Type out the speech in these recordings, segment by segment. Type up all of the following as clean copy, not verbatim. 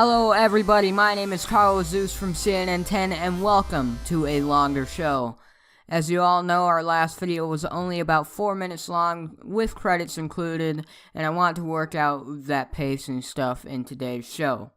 Hello everybody, my name is Carlos Zeus from CNN 10 and welcome to a longer show. As you all know, our last video was only about 4 minutes long with credits included, and I want to work out that pacing stuff in today's show.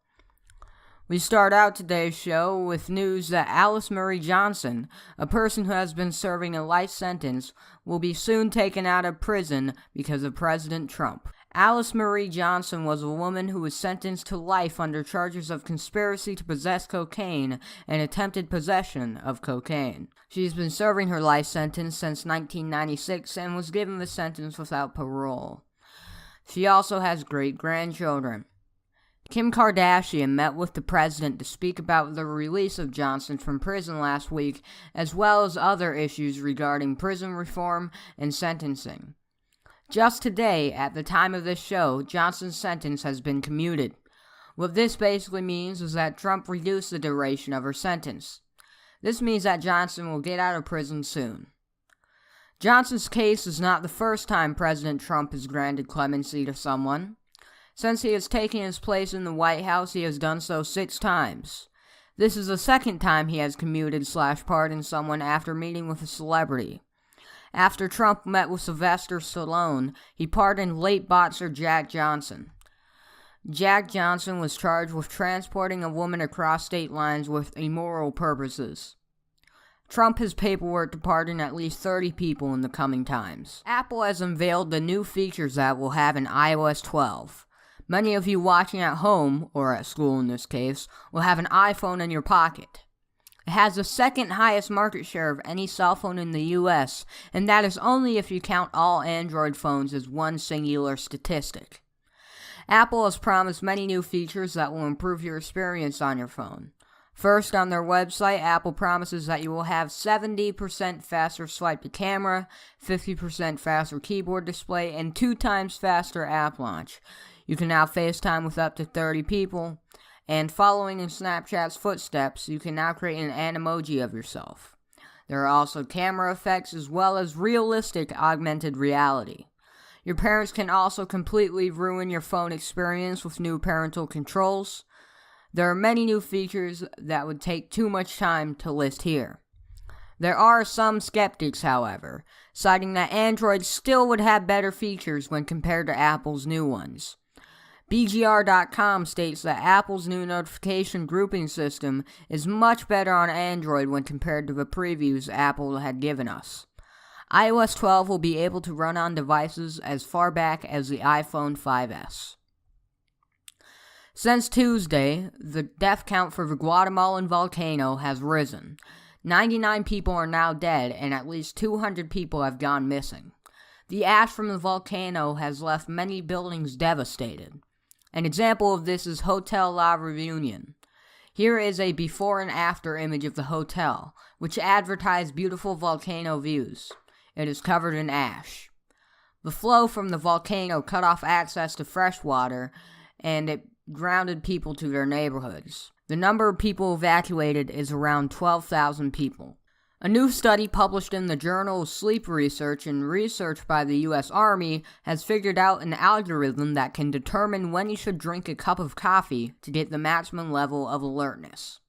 We start out today's show with news that Alice Marie Johnson, a person who has been serving a life sentence, will be soon taken out of prison because of President Trump. Alice Marie Johnson was a woman who was sentenced to life under charges of conspiracy to possess cocaine and attempted possession of cocaine. She's been serving her life sentence since 1996 and was given the sentence without parole. She also has great-grandchildren. Kim Kardashian met with the president to speak about the release of Johnson from prison last week, as well as other issues regarding prison reform and sentencing. Just today, at the time of this show, Johnson's sentence has been commuted. What this basically means is that Trump reduced the duration of her sentence. This means that Johnson will get out of prison soon. Johnson's case is not the first time President Trump has granted clemency to someone. Since he has taken his place in the White House, he has done so 6 times. This is the second time he has commuted/pardoned someone after meeting with a celebrity. After Trump met with Sylvester Stallone, he pardoned late boxer Jack Johnson. Jack Johnson was charged with transporting a woman across state lines with immoral purposes. Trump has paperwork to pardon at least 30 people in the coming times. Apple has unveiled the new features that we'll have in iOS 12. Many of you watching at home, or at school in this case, will have an iPhone in your pocket. It has the second highest market share of any cell phone in the US, and that is only if you count all Android phones as one singular statistic. Apple has promised many new features that will improve your experience on your phone. First, on their website, Apple promises that you will have 70% faster swipe to camera, 50% faster keyboard display, and 2 times faster app launch. You can now FaceTime with up to 30 people. And following in Snapchat's footsteps, you can now create an Animoji of yourself. There are also camera effects as well as realistic augmented reality. Your parents can also completely ruin your phone experience with new parental controls. There are many new features that would take too much time to list here. There are some skeptics, however, citing that Android still would have better features when compared to Apple's new ones. BGR.com states that Apple's new notification grouping system is much better on Android when compared to the previews Apple had given us. iOS 12 will be able to run on devices as far back as the iPhone 5S. Since Tuesday, the death count for the Guatemala Volcano has risen. 99 people are now dead and at least 200 people have gone missing. The ash from the volcano has left many buildings devastated. An example of this is Hotel La Reunion. Here is a before and after image of the hotel, which advertised beautiful volcano views. It is covered in ash. The flow from the volcano cut off access to fresh water, and it grounded people to their neighborhoods. The number of people evacuated is around 12,000 people. A new study published in the Journal of Sleep Research and research by the U.S. Army has figured out an algorithm that can determine when you should drink a cup of coffee to get the maximum level of alertness.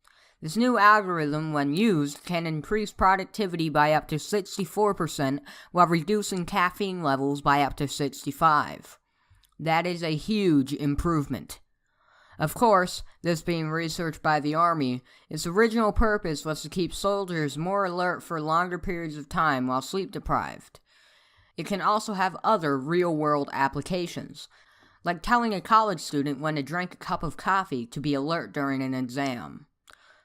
This new algorithm, when used, can increase productivity by up to 64% while reducing caffeine levels by up to 65%. That is a huge improvement. Of course, this being researched by the Army, its original purpose was to keep soldiers more alert for longer periods of time while sleep-deprived. It can also have other real-world applications, like telling a college student when to drink a cup of coffee to be alert during an exam.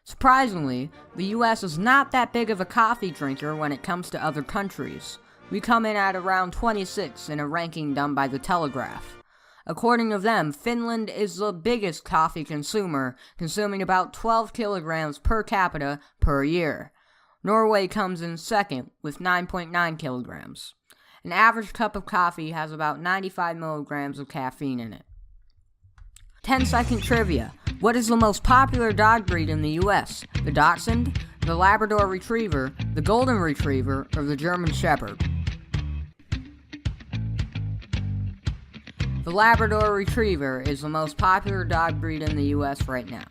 Surprisingly, the US is not that big of a coffee drinker when it comes to other countries. We come in at around 26 in a ranking done by The Telegraph. According to them, Finland is the biggest coffee consumer, consuming about 12 kilograms per capita per year. Norway comes in second with 9.9 kilograms. An average cup of coffee has about 95 milligrams of caffeine in it. 10-second trivia. What is the most popular dog breed in the US? The Dachshund, the Labrador Retriever, the Golden Retriever, or the German Shepherd? The Labrador Retriever is the most popular dog breed in the US right now.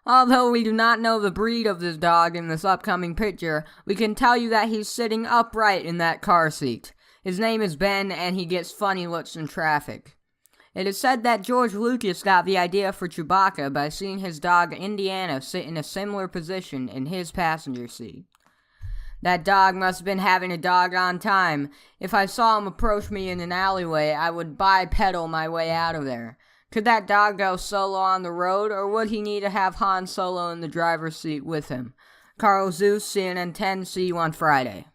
Although we do not know the breed of this dog in this upcoming picture, we can tell you that he's sitting upright in that car seat. His name is Ben, and he gets funny looks in traffic. It is said that George Lucas got the idea for Chewbacca by seeing his dog Indiana sit in a similar position in his passenger seat. That dog must have been having a doggone time. If I saw him approach me in an alleyway, I would bipedal my way out of there. Could that dog go solo on the road, or would he need to have Han Solo in the driver's seat with him? Carl Zeus, CNN 10, see you on Friday.